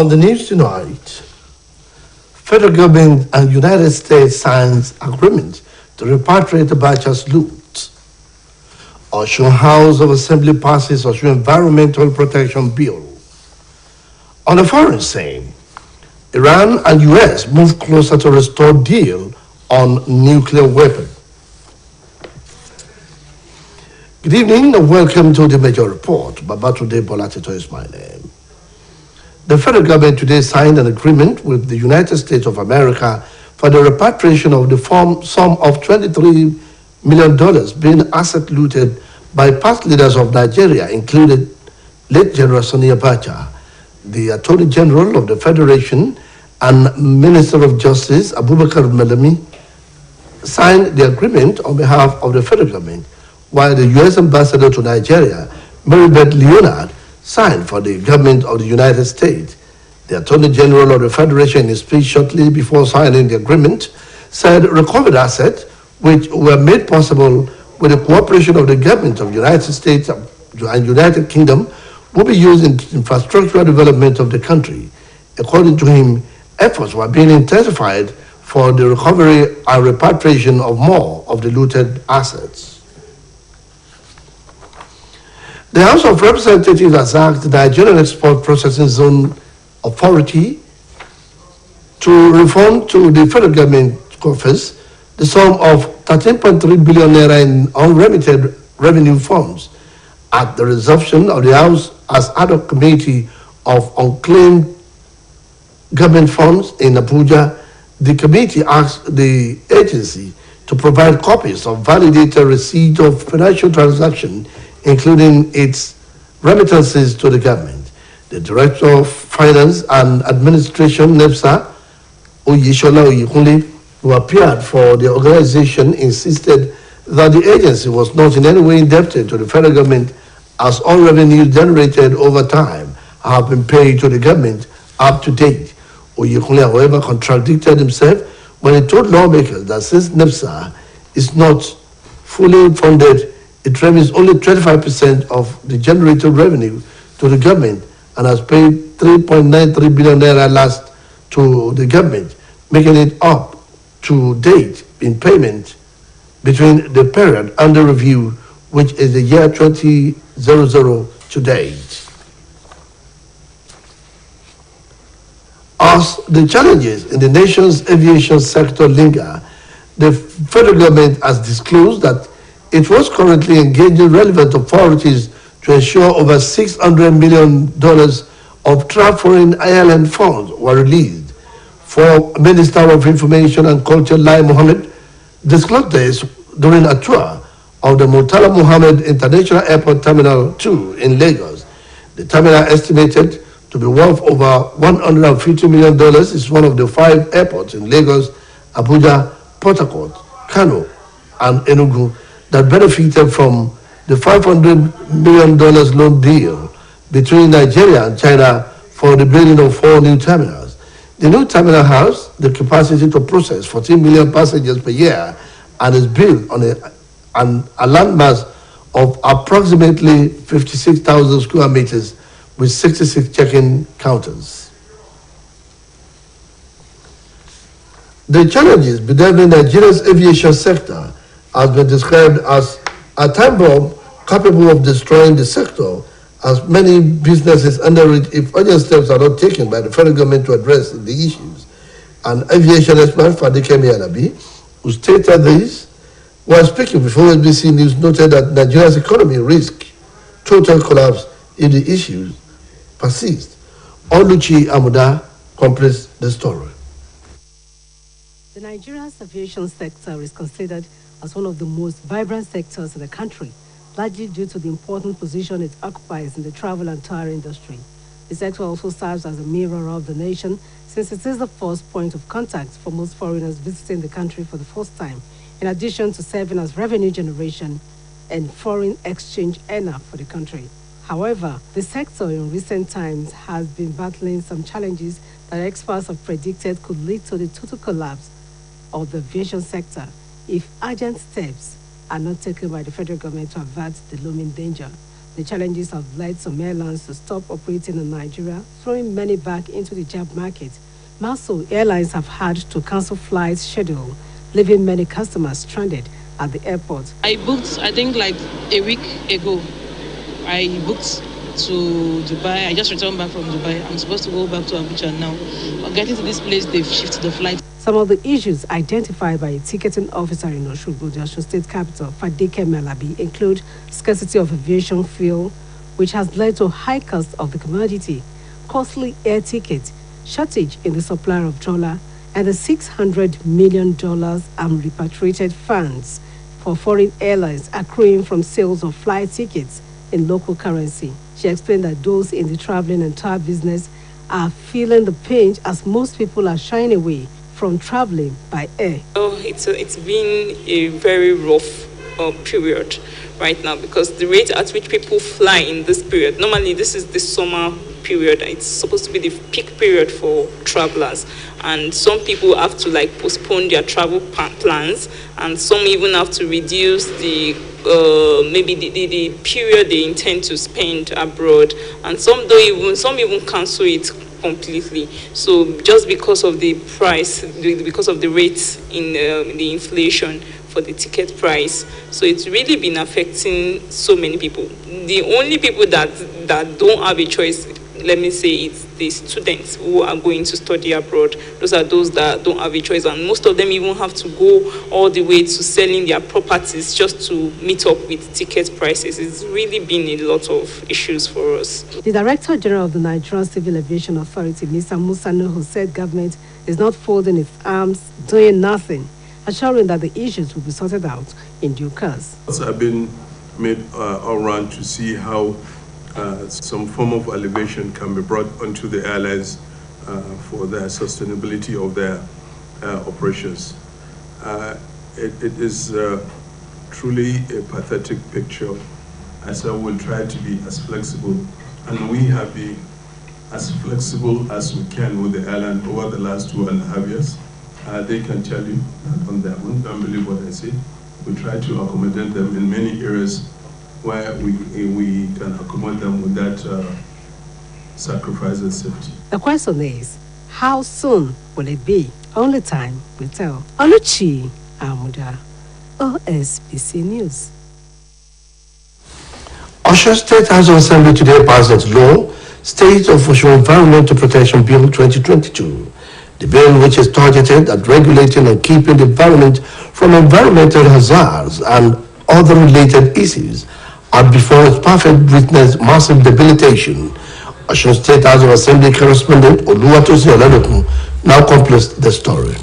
On the news tonight, federal government and United States signs agreement to repatriate Abacha's loot. Osun House of Assembly passes Osun Environmental Protection Bill. On the foreign scene, Iran and US move closer to restore deal on nuclear weapon. Good evening and welcome to the major report. Babatunde Bolatito is my name. The federal government today signed an agreement with the United States of America for the repatriation of the sum of $23 million being asset looted by past leaders of Nigeria, including late General Sani Abacha, the Attorney General of the Federation, and Minister of Justice Abubakar Malami signed the agreement on behalf of the federal government, while the U.S. Ambassador to Nigeria, Maribeth Leonard, signed for the government of the United States. The Attorney General of the Federation, in his speech shortly before signing the agreement, said recovered assets, which were made possible with the cooperation of the government of the United States and United Kingdom, will be used in infrastructural development of the country. According to him, efforts were being intensified for the recovery and repatriation of more of the looted assets. The House of Representatives has asked the Nigerian Export Processing Zone Authority to refund to the federal government coffers the sum of 13.3 billion naira in unremitted revenue funds. At the resumption of the House as ad hoc committee of unclaimed government funds in Abuja, the committee asked the agency to provide copies of validated receipt of financial transactions, including its remittances to the government. The Director of Finance and Administration, NEPSA, Oyeshola Oyekunle, who appeared for the organization, insisted that the agency was not in any way indebted to the federal government, as all revenues generated over time have been paid to the government up to date. Oyekunle, however, contradicted himself when he told lawmakers that since NEPSA is not fully funded, it revenues only 25% of the generated revenue to the government and has paid 3.93 billion naira last to the government, making it up to date in payment between the period under review, which is the year 2000 to date. As the challenges in the nation's aviation sector linger, the federal government has disclosed that it was currently engaging relevant authorities to ensure over $600 million of foreign island funds were released. For Minister of Information and Culture, Lai Mohammed, disclosed this during a tour of the Murtala Muhammad International Airport Terminal 2 in Lagos. The terminal, estimated to be worth over $150 million, is one of the 5 airports in Lagos, Abuja, Port Harcourt, Kano, and Enugu that benefited from the $500 million loan deal between Nigeria and China for the building of 4 new terminals. The new terminal has the capacity to process 14 million passengers per year and is built on a landmass of approximately 56,000 square meters with 66 check-in counters. The challenges bedeviling Nigeria's aviation sector has been described as a time bomb capable of destroying the sector, as many businesses under it if urgent steps are not taken by the federal government to address the issues. An aviation expert, Fadikemi Alabi, who stated this while speaking before OSBC News, noted that Nigeria's economy risks total collapse if the issues persist. Oluchi Amuda completes the story. The Nigeria's aviation sector is considered as one of the most vibrant sectors in the country, largely due to the important position it occupies in the travel and tour industry. The sector also serves as a mirror of the nation, since it is the first point of contact for most foreigners visiting the country for the first time, in addition to serving as revenue generation and foreign exchange earner for the country. However, the sector in recent times has been battling some challenges that experts have predicted could lead to the total collapse of the aviation sector if urgent steps are not taken by the federal government to avert the looming danger. The challenges have led some airlines to stop operating in Nigeria, throwing many back into the job market. Also, airlines have had to cancel flights schedule, leaving many customers stranded at the airport. I booked, I think like a week ago, I booked to Dubai. I just returned back from Dubai. I'm supposed to go back to Abuja now. Getting to this place, they've shifted the flight. Some of the issues identified by a ticketing officer in Oshogbo, the Osun State capital, Fadike Melabi, include scarcity of aviation fuel, which has led to high cost of the commodity, costly air tickets, shortage in the supply of dollar, and the $600 million unrepatriated funds for foreign airlines accruing from sales of flight tickets in local currency. She explained that those in the traveling and tour business are feeling the pinch as most people are shying away from traveling by air. Oh, it's been a very rough period right now because the rate at which people fly in this period, normally this is the summer period, it's supposed to be the peak period for travelers, and some people have to like postpone their travel plans, and some even have to reduce the maybe the period they intend to spend abroad, and some even cancel it completely. So just because of the price, because of the rates in the inflation for the ticket price, so it's really been affecting so many people. The only people that don't have a choice, let me say, it's the students who are going to study abroad. Those are those that don't have a choice, and most of them even have to go all the way to selling their properties just to meet up with ticket prices. It's really been a lot of issues for us. The Director General of the Nigerian Civil Aviation Authority, Mr. Musa Nuhu, said government is not folding its arms, doing nothing, assuring that the issues will be sorted out in due course. I've been made all around to see how some form of elevation can be brought onto the airlines for the sustainability of their operations. It is truly a pathetic picture, as I will try to be as flexible, and we have been as flexible as we can with the airline over the last 2.5 years. They can tell you that on their own. Don't believe what I say. We try to accommodate them in many areas where we can accommodate them without sacrificing safety. The question is, how soon will it be? Only time will tell. Oluchi Amuda, OSBC News. Osun State House of Assembly today passed its law, State of Osun Environmental Protection Bill 2022. The bill, which is targeted at regulating and keeping the environment from environmental hazards and other related issues, and before its perfect witnessed massive debilitation. Osun State House of Assembly correspondent Oluwatosi Oladokun now completes the story.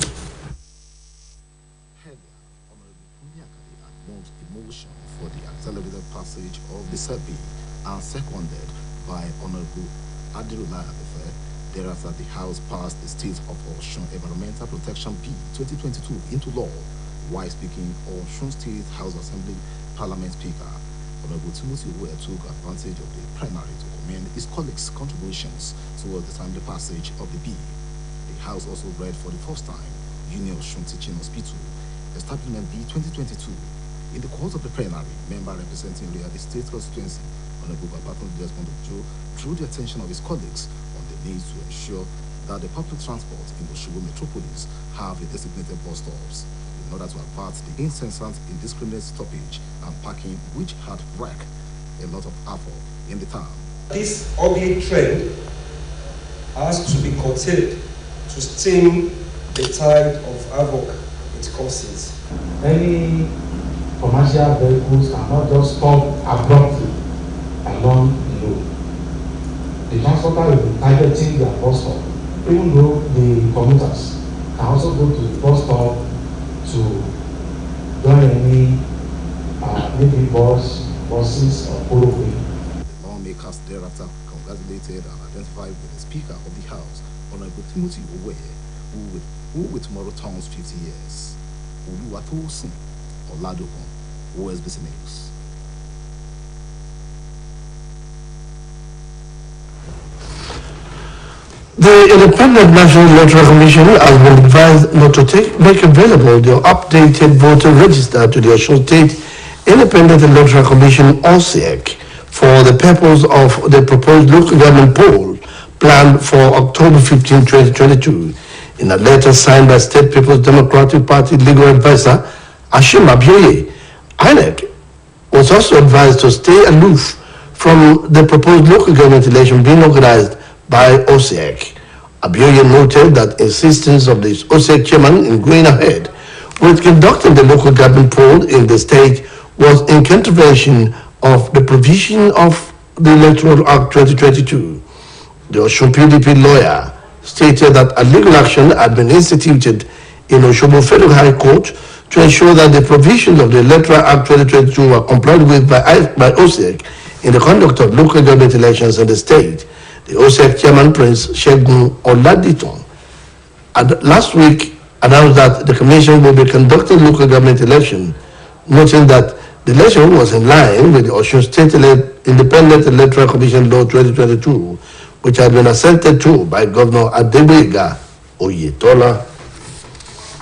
Motion for the accelerated passage of the SEBI and seconded by Honorable Adirullah Adefe. Thereafter, the House passed the State of Osun Environmental Protection Bill 2022 into law. While speaking, Osun State House Assembly Parliament Speaker Honorable Timothy Uwe took advantage of the plenary to commend his colleagues' contributions towards the timely passage of the bill. The House also read for the first time Union Osun Teaching Hospital Establishment Bill 2022. In the course of the plenary, member representing the State constituency, Honorable Babatunde Desmond Ojo, drew the attention of his colleagues on the need to ensure that the public transport in the Osun metropolis have a designated bus stops in order to avert the incessant indiscriminate stoppage and parking which had wreaked a lot of havoc in the town. This ugly trend has to be curtailed to stem the tide of havoc it causes. Many commercial vehicles cannot just stop abruptly along the road. The transporter will be targeting their bus stop, even though the commuters can also go to the bus stop to join any maybe buses or polo. The lawmakers thereafter congratulated and identified with the Speaker of the House, Honorable Timothy Uwe, who with tomorrow turns 50 years. Oluwatosin Oladokun, OSBC News. The Independent National Electoral Commission has been advised not to make available the updated voter register to the Osun State Independent Electoral Commission, OSEC, for the purpose of the proposed local government poll planned for October 15, 2022. In a letter signed by State People's Democratic Party legal advisor Ashim Abioye, INEC was also advised to stay aloof from the proposed local government election being organized by OSEC. Abioye noted that insistence of the OSEC chairman in going ahead with conducting the local government poll in the state was in contravention of the provision of the Electoral Act 2022. The Osun PDP lawyer stated that a legal action had been instituted in Osogbo Federal High Court to ensure that the provisions of the Electoral Act 2022 were complied with by OSEC in the conduct of local government elections in the state. The OSEC chairman, Prince Segun Oladiton, last week announced that the commission will be conducting local government election, noting that the election was in line with the Osun State Independent Electoral Commission Law 2022, which had been assented to by Governor Adeboyega Oyetola.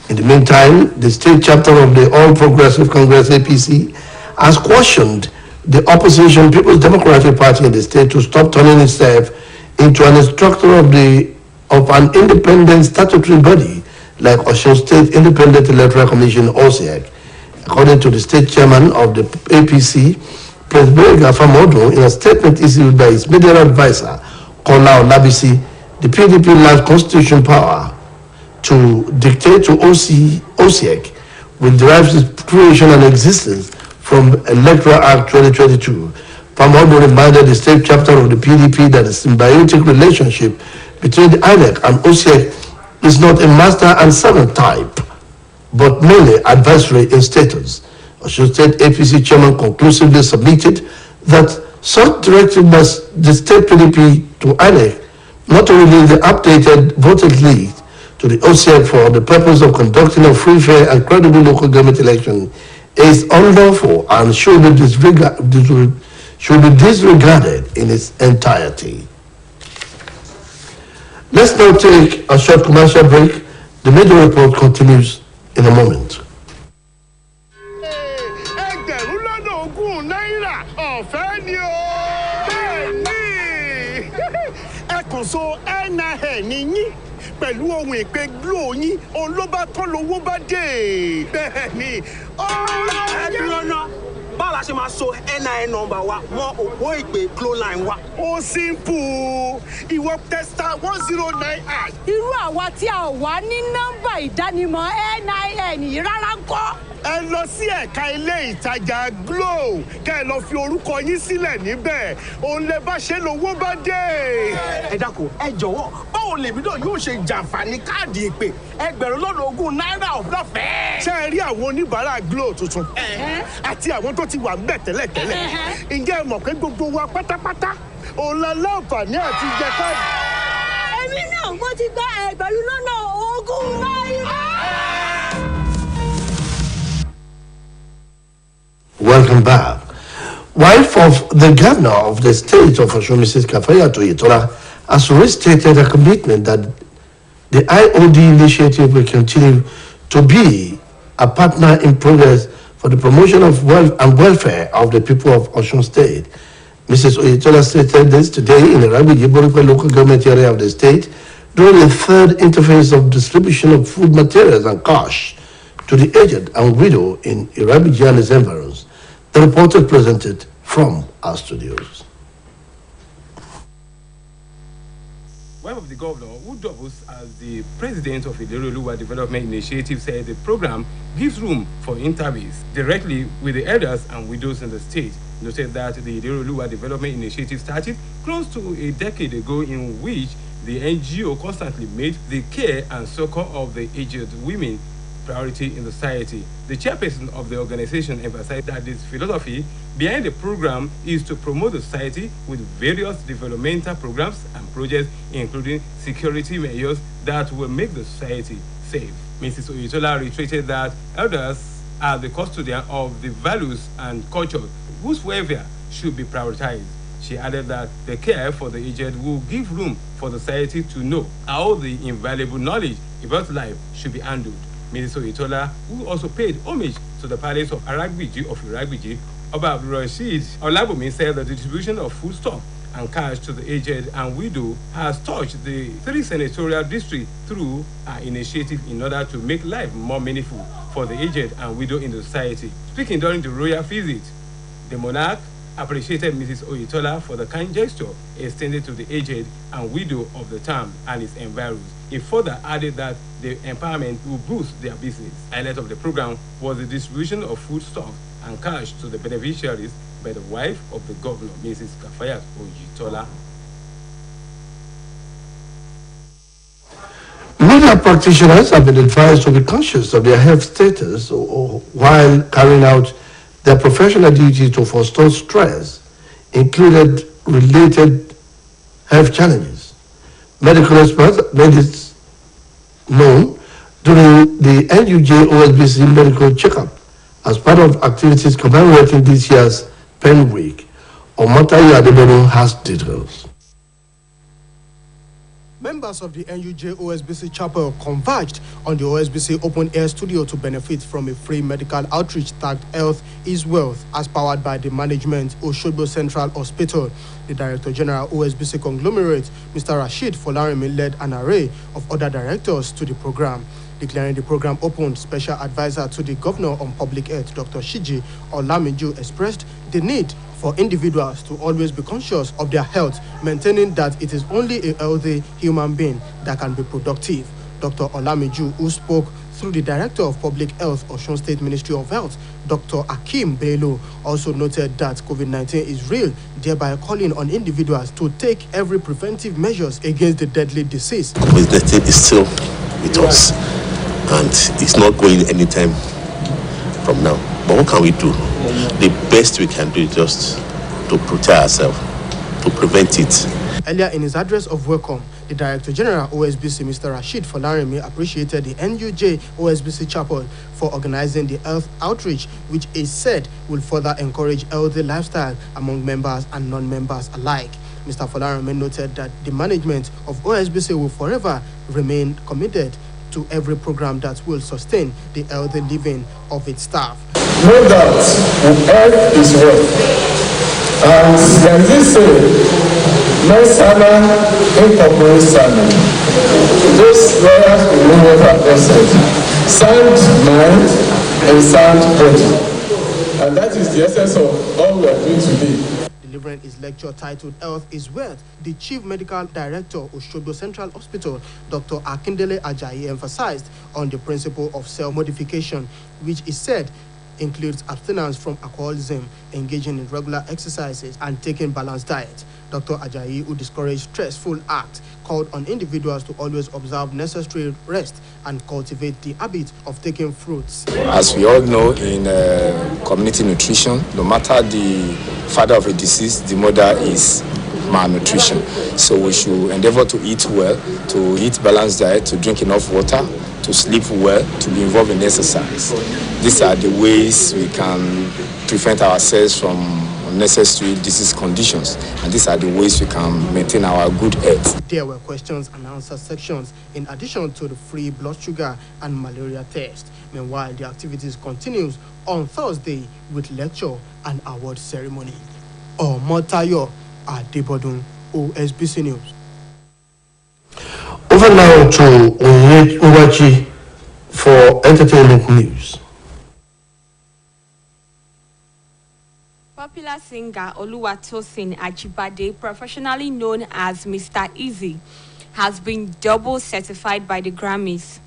In the meantime, the state chapter of the All Progressive Congress APC has cautioned the opposition People's Democratic Party in the state to stop turning itself into an instructor of an independent statutory body like Osun State Independent Electoral Commission (OSEC). According to the state chairman of the APC, Prince Boyega Famodo, in a statement issued by his media advisor Kola Olabisi, the PDP lacks constitutional power to dictate to OSEC, which derives its creation and existence from Electoral Act 2022. Famodo reminded the state chapter of the PDP that the symbiotic relationship between the INEC and OSEC is not a master and servant type, but mainly advisory in status. Osun State APC chairman conclusively submitted that such directive must the state PDP to INEC not to release the updated voted list to the OSEC for the purpose of conducting a free, fair, and credible local government election is unlawful and should be disregarded in its entirety. Let's now take a short commercial break. The media report continues in a moment. Pẹ̀lú ohun ìpè Glo yín òun ló bá tán lówó bá dé. Bẹ́ẹ̀ ni ẹ̀dúrónà báwo la ṣe máa so NIN number wa mọ́ òpó ìpè Glo line wa. Ó simple ìwọ testa 109 hash. Irú àwa tí a ò wá ní nọ́mbà ìdánimọ̀ NIN yìí rárá ń kọ́. Ẹ lọ sí ẹ̀ka ilé ìtajà Glo kẹ́ ẹ lọ fi orúkọ yín sílẹ̀ níbẹ̀ òun lè bá ṣe lówó bá dé. Ẹ dákun ẹ jọ̀wọ́ báwo lèmi náà yóò ṣe jàǹfààní káàdì ìpè $20,000 ọ̀fẹ́. Ṣé ẹ rí àwọn oníbàárà Glo tuntun àti àwọn tó ti wà ń bẹ̀ tẹ́lẹ̀tẹ́lẹ̀? Ǹjẹ́ ẹ mọ̀ pé gbogbo wa pátápátá òun la láǹfààní àti jẹ káàdì? Èmi náà mo ti gba $20,000 náírà. Welcome back. Wife of the governor of the state of Osun, Mrs. Kafayat Oyetola, has restated her commitment that the IOD initiative will continue to be a partner in progress for the promotion of wealth and welfare of the people of Osun State. Mrs. Oyetola stated this today in the Iragbiji local government area of the state during the third interface of distribution of food materials and cash to the aged and widow in Iragbiji and its environs. The reporter presented from our studios. Wife of the governor, who doubles as the president of the Ileroluwa Development Initiative, said the program gives room for interviews directly with the elders and widows in the state. Noted that the Ileroluwa Development Initiative started close to a decade ago, in which the NGO constantly made the care and succor of the aged women priority in the society. The chairperson of the organization emphasized that this philosophy behind the program is to promote the society with various developmental programs and projects, including security measures that will make the society safe. Mrs. Oyetola reiterated that elders are the custodian of the values and culture whose welfare should be prioritized. She added that the care for the aged will give room for the society to know how the invaluable knowledge about life should be handled. Mrs. Oyetola, who also paid homage to the palace of Iragbiji, Oba Abdul Rashid Olabumi said the distribution of foodstuff and cash to the aged and widow has touched the 3 senatorial districts through an initiative in order to make life more meaningful for the aged and widow in the society. Speaking during the royal visit, the monarch appreciated Mrs. Oyetola for the kind gesture extended to the aged and widow of the town and its environs. He further added that the empowerment will boost their business. Highlight of the program was the distribution of foodstuffs and cash to the beneficiaries by the wife of the governor, Mrs. Kafayat Oyetola. Media practitioners have been advised to be conscious of their health status while carrying out their professional duty to forestall stress, included related health challenges. Medical experts made it known during the NUJ OSBC medical checkup as part of activities commemorating this year's Pen Week. Omotayo Adebono has details. Members of the NUJ OSBC chapel converged on the OSBC open air studio to benefit from a free medical outreach tagged Health is Wealth, as powered by the management Osogbo Central Hospital. The Director General OSBC conglomerate, Mr. Rashid Folarimi, led an array of other directors to the program. Declaring the program open, Special Advisor to the Governor on Public Health, Dr. Shiji Olamiju, expressed the need for individuals to always be conscious of their health, maintaining that it is only a healthy human being that can be productive. Dr. Olamiju, who spoke through the Director of Public Health, Osun State Ministry of Health, Dr. Akim Bello, also noted that COVID-19 is real, thereby calling on individuals to take every preventive measures against the deadly disease. COVID-19 is still with us, and it's not going anytime from now. But what can we do? The best we can do is just to protect ourselves, to prevent it. Earlier in his address of welcome, the Director General OSBC, Mr. Rashid Folarimi, appreciated the NUJ OSBC Chapel for organizing the health outreach, which is said will further encourage healthy lifestyle among members and non-members alike. Mr. Folarimi noted that the management of OSBC will forever remain committed to every program that will sustain the healthy living of its staff. No doubt, health is wealth. And there is this mens sana in corpore sano. Those lawyers will know what I've just said. Sound mind and sound body. And that is the essence of all we are doing today. Delivering his lecture titled Health is Wealth, the Chief Medical Director of Osogbo Central Hospital, Dr. Akindele Ajayi, emphasized on the principle of self-modification, which is said includes abstinence from alcoholism, engaging in regular exercises, and taking balanced diet. Dr. Ajayi, who discouraged stressful acts, called on individuals to always observe necessary rest and cultivate the habit of taking fruits. As we all know, in community nutrition, no matter the father of a disease, the mother is malnutrition. So we should endeavor to eat well, to eat balanced diet, to drink enough water, to sleep well, to be involved in exercise. These are the ways we can prevent ourselves from unnecessary disease conditions, and these are the ways we can maintain our good health. There were questions and answer sections in addition to the free blood sugar and malaria test. Meanwhile, the activities continues on Thursday with lecture and award ceremony. Omotayo Adebono, OSBC News. Over now to Onyechi for entertainment news. Popular singer Oluwatosin Ajibade, professionally known as Mr. Easy, has been double certified by the Grammys.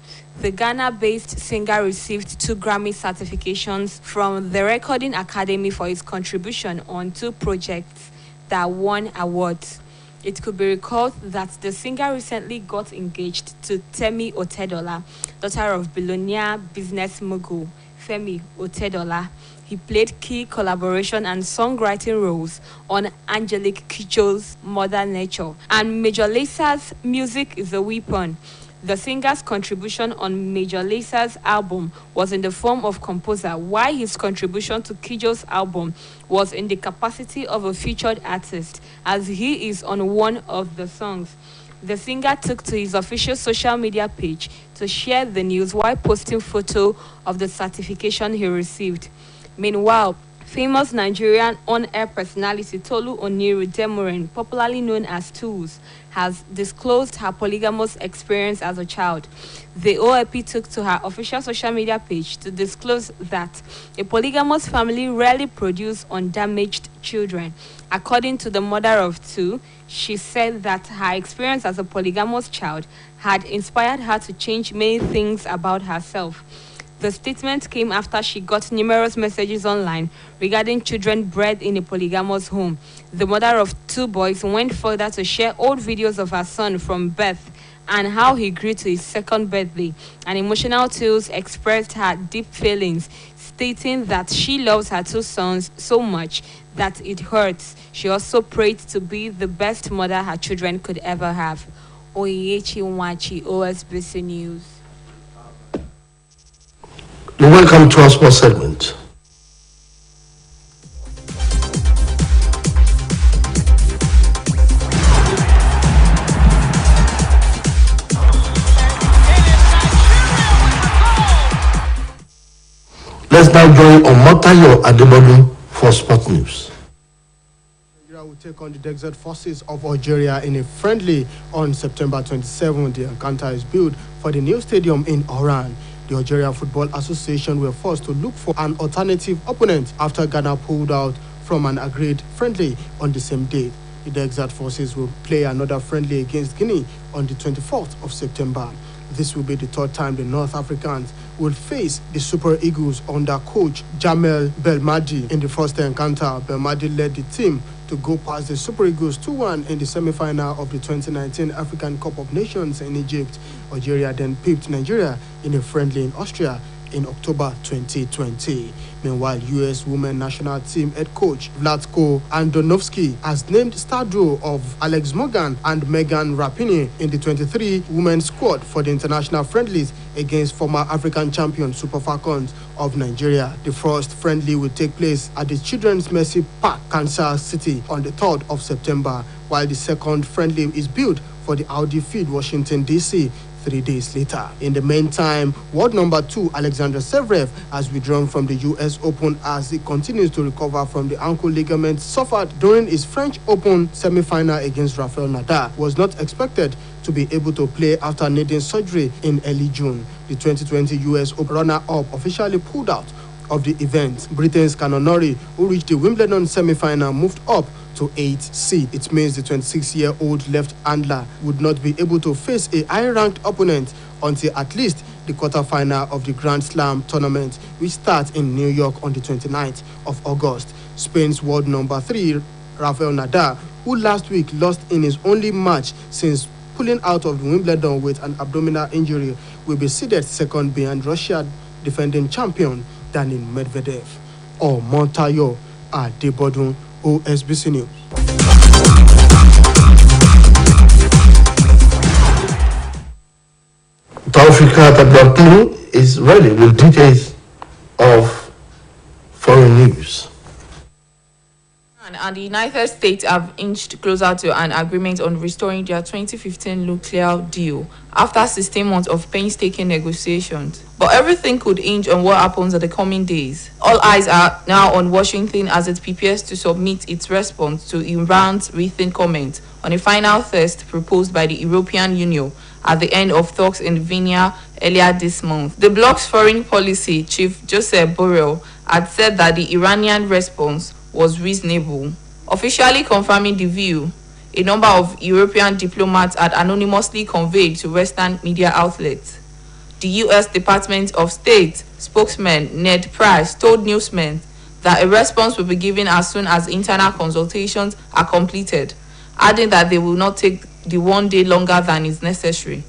The Ghana-based singer received 2 Grammy certifications from the Recording Academy for his contribution on 2 projects that won awards. It could be recalled that the singer recently got engaged to Temi Otedola, daughter of billionaire business mogul Femi Otedola. He played key collaboration and songwriting roles on Angelique Kidjo's Mother Nature and Major Laser's Music is a Weapon. The singer's contribution on Major Laser's album was in the form of composer, while his contribution to Kidjo's album was in the capacity of a featured artist, as he is on one of the songs. The singer took to his official social media page to share the news while posting photo of the certification he received. Meanwhile, Famous Nigerian on-air personality Tolu Oniru Demoren, popularly known as Tools, has disclosed her polygamous experience as a child. The OAP took to her official social media page to disclose that a polygamous family rarely produce undamaged children. According to the mother of two, she said that her experience as a polygamous child had inspired her to change many things about herself. The statement came after she got numerous messages online regarding children bred in a polygamous home. The mother of two boys went further to share old videos of her son from birth and how he grew to his second birthday. An emotional Tales expressed her deep feelings, stating that she loves her two sons so much that it hurts. She also prayed to be the best mother her children could ever have. Oyechi Nwachi, OSBC News. Welcome to our sports segment. Let's now join Omotayo Adebodu for sport news. Nigeria will take on the Desert Forces of Algeria in a friendly on September 27. The encounter is built for the new stadium in Oran. The Algeria Football Association were forced to look for an alternative opponent after Ghana pulled out from an agreed friendly on the same date. The Desert Forces will play another friendly against Guinea on the 24th of September. This will be the third time the North Africans will face the Super Eagles under coach Jamel Belmadi. In the first encounter, Belmadi led the team to go past the Super Eagles 2-1 in the semi-final of the 2019 African Cup of Nations in Egypt. Algeria then pipped Nigeria in a friendly in Austria in October 2020. Meanwhile, U.S. women national team head coach Vlatko Andonovsky has named star duo of Alex Morgan and Megan Rapinoe in the 23 women's squad for the international friendlies against former African champion Super Falcons of Nigeria. The first friendly will take place at the Children's Mercy Park, Kansas City on the 3rd of September, while the second friendly is built for the Audi Field, Washington, D.C., 3 days later. In the meantime, world number 2 Alexander Zverev has withdrawn from the US Open as he continues to recover from the ankle ligament suffered during his French Open semi-final against Rafael Nadal. Was not expected to be able to play after needing surgery in early June. The 2020 US Open runner-up officially pulled out of the event. Britain's Conor Norrie, who reached the Wimbledon semi-final, moved up to 8th seed. It means the 26-year-old left-hander would not be able to face a high-ranked opponent until at least the quarter-final of the Grand Slam tournament, which starts in New York on the 29th of August. Spain's world number 3, Rafael Nadal, who last week lost in his only match since pulling out of Wimbledon with an abdominal injury, will be seeded second behind Russia defending champion Daniil Medvedev. Omotayo Adebodu, OSBC News. Taufika Tablatini is ready with details of foreign news. And the United States have inched closer to an agreement on restoring their 2015 nuclear deal after 16 months of painstaking negotiations. But everything could hinge on what happens in the coming days. All eyes are now on Washington as it prepares to submit its response to Iran's recent comment on a final test proposed by the European Union at the end of talks in Vienna earlier this month. The bloc's foreign policy chief Joseph Borrell had said that the Iranian response was reasonable. Officially confirming the view, a number of European diplomats had anonymously conveyed to Western media outlets. The U.S. Department of State spokesman Ned Price told newsmen that a response will be given as soon as internal consultations are completed, adding that they will not take the 1 day longer than is necessary.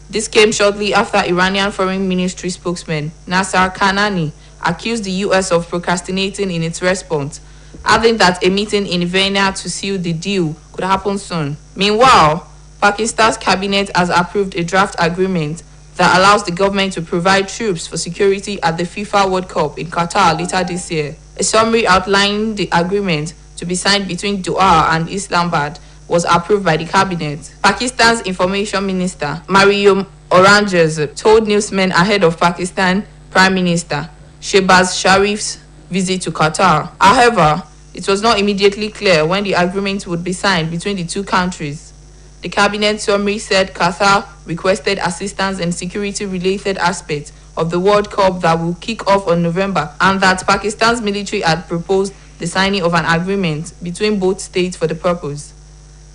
This came shortly after Iranian Foreign Ministry spokesman Nasser Kanani accused the U.S. of procrastinating in its response, adding that a meeting in Vienna to seal the deal could happen soon. Meanwhile, Pakistan's cabinet has approved a draft agreement that allows the government to provide troops for security at the FIFA World Cup in Qatar later this year. A summary outlining the agreement to be signed between Doha and Islamabad was approved by the cabinet. Pakistan's information minister, Mariam Aurangzeb, told newsmen ahead of Pakistan Prime Minister Shehbaz Sharif's visit to Qatar. However, it was not immediately clear when the agreement would be signed between the two countries. The cabinet summary said Qatar requested assistance in security-related aspects of the World Cup that will kick off on November, and that Pakistan's military had proposed the signing of an agreement between both states for the purpose.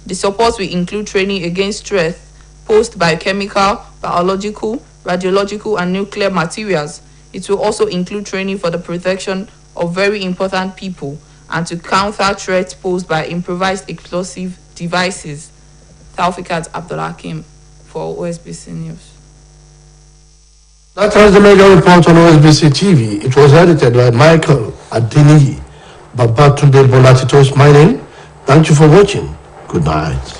The support will include training against stress posed by chemical, biological, radiological, and nuclear materials. It will also include training for the protection of very important people and to counter threats posed by improvised explosive devices. Taufikat Abdulhakim for OSBC News. That was the major report on OSBC TV. It was edited by Michael Adeniyi. Babatunde Bolatitos my name. Thank you for watching. Good night.